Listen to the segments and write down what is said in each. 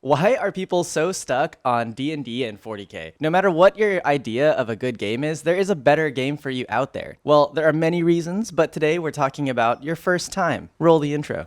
Why are people so stuck on D&D and 40K? No matter what your idea of a good game is, there is a better game for you out there. Well, there are many reasons, but today we're talking about your first time. Roll the intro.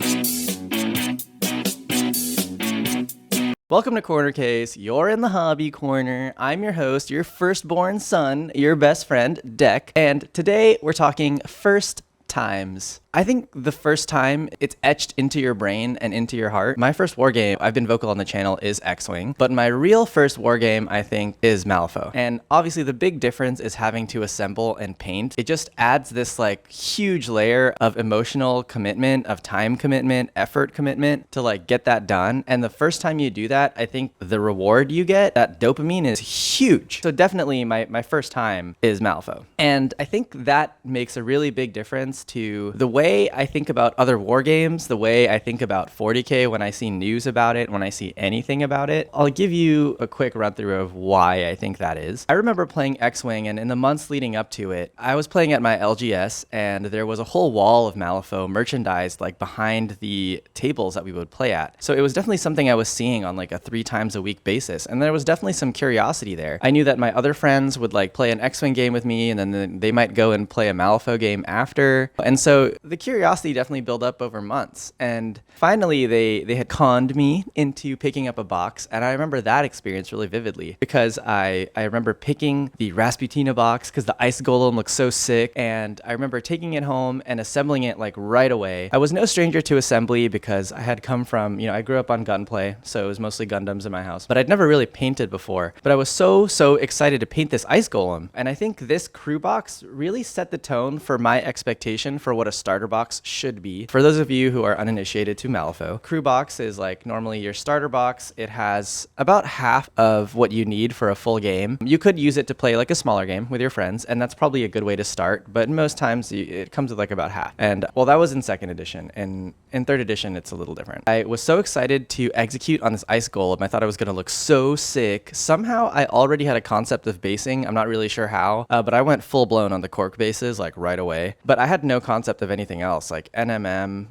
Welcome to Corner Case. You're in the hobby corner. I'm your host, your firstborn son, your best friend, Deck. And today we're talking first times. I think the first time it's etched into your brain and into your heart. My first war game, I've been vocal on the channel, is X-Wing, but my real first war game, I think, is Malifaux. And obviously the big difference is having to assemble and paint. It just adds this like huge layer of emotional commitment, of time commitment, effort commitment to like get that done. And the first time you do that, I think the reward you get, that dopamine, is huge. So definitely my first time is Malifaux. And I think that makes a really big difference to the way I think about other war games, the way I think about 40K when I see news about it, when I see anything about it. I'll give you a quick run through of why I think that is. I remember playing X-Wing, and in the months leading up to it, I was playing at my LGS, and there was a whole wall of Malifaux merchandised like behind the tables that we would play at. So it was definitely something I was seeing on like a 3 times a week basis, and there was definitely some curiosity there. I knew that my other friends would like play an X-Wing game with me, and then they might go and play a Malifaux game after. And so the curiosity definitely built up over months. And finally, they had conned me into picking up a box. And I remember that experience really vividly because I remember picking the Rasputina box because the ice golem looked so sick. And I remember taking it home and assembling it like right away. I was no stranger to assembly because I had come from, I grew up on gunplay. So it was mostly Gundams in my house. But I'd never really painted before. But I was so excited to paint this ice golem. And I think this crew box really set the tone for my expectation for what a starter box should be. For those of you who are uninitiated to Malifaux, crew box is like normally your starter box. It has about half of what you need for a full game. You could use it to play like a smaller game with your friends, and that's probably a good way to start, but most times it comes with like about half. And well, that was in 2nd edition, and in 3rd edition it's a little different. I was so excited to execute on this ice golem. I thought it was going to look so sick. Somehow I already had a concept of basing. I'm not really sure how, but I went full blown on the cork bases like right away. But I had no concept of anything else, like NMM.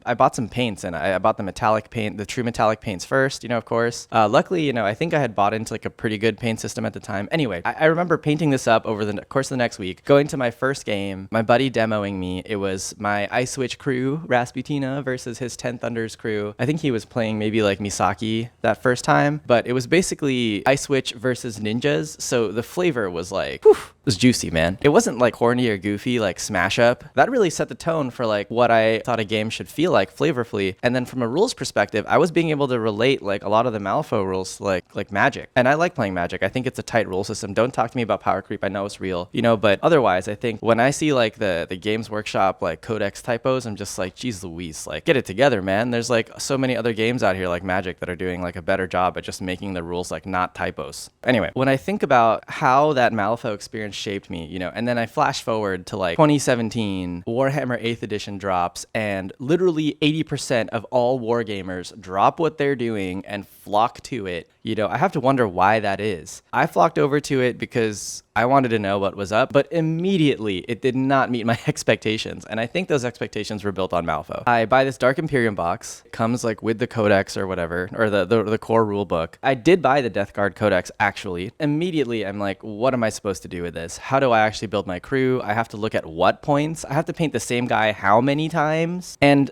I bought some paints, and I bought the metallic paint, the true metallic paints first, of course. Luckily, I think I had bought into like a pretty good paint system at the time. Anyway, I remember painting this up over the course of the next week, going to my first game, my buddy demoing me. It was my Ice Witch crew, Rasputina, versus his 10 Thunders crew. I think he was playing maybe like Misaki that first time, but it was basically Ice Witch versus ninjas. So the flavor was like, whew, it was juicy, man. It wasn't like corny or goofy like Smash Up. That really set the tone for like what I thought a game should feel like flavorfully. And then from a rules perspective, I was being able to relate like a lot of the Malifaux rules like Magic. And I like playing Magic. I think it's a tight rule system. Don't talk to me about power creep. I know it's real, but otherwise I think when I see like the Games Workshop like codex typos, I'm just like, geez Louise, like get it together, man. There's like so many other games out here like Magic that are doing like a better job at just making the rules like not typos. Anyway, when I think about how that Malifaux experience shaped me, and then I flash forward to like 2017, Warhammer 8th edition drops, and literally 80% of all wargamers drop what they're doing and flock to it. I have to wonder why that is. I flocked over to it because I wanted to know what was up, but immediately it did not meet my expectations. And I think those expectations were built on Malifaux. I buy this Dark Imperium box. It comes like with the codex or whatever, or the core rule book. I did buy the Death Guard codex actually. Immediately I'm like, what am I supposed to do with this? How do I actually build my crew? I have to look at what points. I have to paint the same guy how many times? And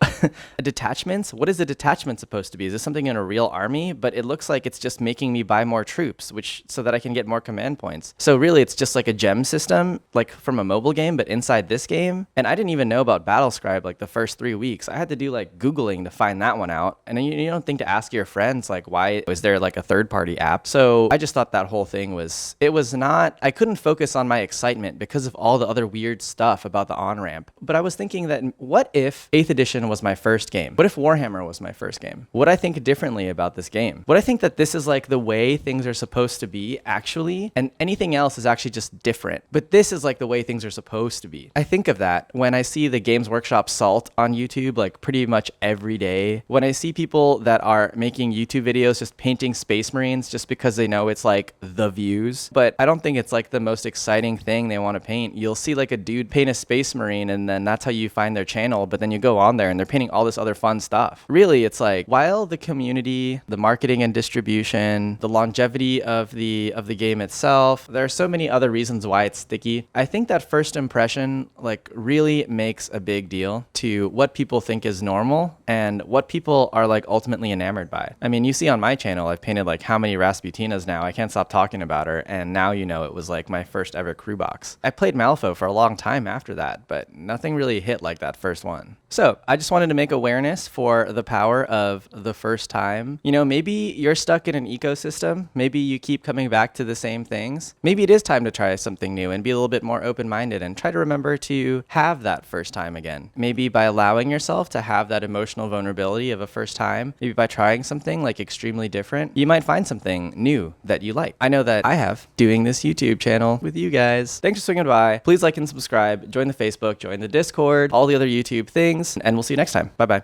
detachments? What is the detachment supposed to be? Is this something in a real army? But it looks like it's just making me buy more troops, so that I can get more command points. So really it's just like a gem system, like from a mobile game, but inside this game. And I didn't even know about Battlescribe like the first 3 weeks. I had to do like Googling to find that one out. And then you don't think to ask your friends, like, why was there like a third-party app? So I just thought that whole thing I couldn't focus on my excitement because of all the other weird stuff about the on-ramp. But I was thinking that what if 8th edition was my first game? What if Warhammer was my first game? Would I think differently about this game? Would I think that this is like the way things are supposed to be actually, and anything else is actually just different, but this is like the way things are supposed to be? I think of that when I see the Games Workshop Salt on YouTube like pretty much every day. When I see people that are making YouTube videos just painting Space Marines just because they know it's like the views, but I don't think it's like the most exciting exciting thing they want to paint. You'll see like a dude paint a Space Marine, and then that's how you find their channel, but then you go on there and they're painting all this other fun stuff. Really, it's like, while the community, the marketing and distribution, the longevity of the game itself, there are so many other reasons why it's sticky. I think that first impression like really makes a big deal to what people think is normal and what people are like ultimately enamored by. I mean, you see on my channel, I've painted like how many Rasputinas now. I can't stop talking about her, and now you know it was like my first ever crew box. I played Malifaux for a long time after that, but nothing really hit like that first one. So I just wanted to make awareness for the power of the first time. You know, maybe you're stuck in an ecosystem. Maybe you keep coming back to the same things. Maybe it is time to try something new and be a little bit more open-minded and try to remember to have that first time again. Maybe by allowing yourself to have that emotional vulnerability of a first time, maybe by trying something like extremely different, you might find something new that you like. I know that I have doing this YouTube channel with you guys. Thanks for swinging by. Please like and subscribe, join the Facebook, join the Discord, all the other YouTube things, and we'll see you next time. Bye-bye.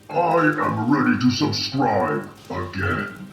I am ready to subscribe again.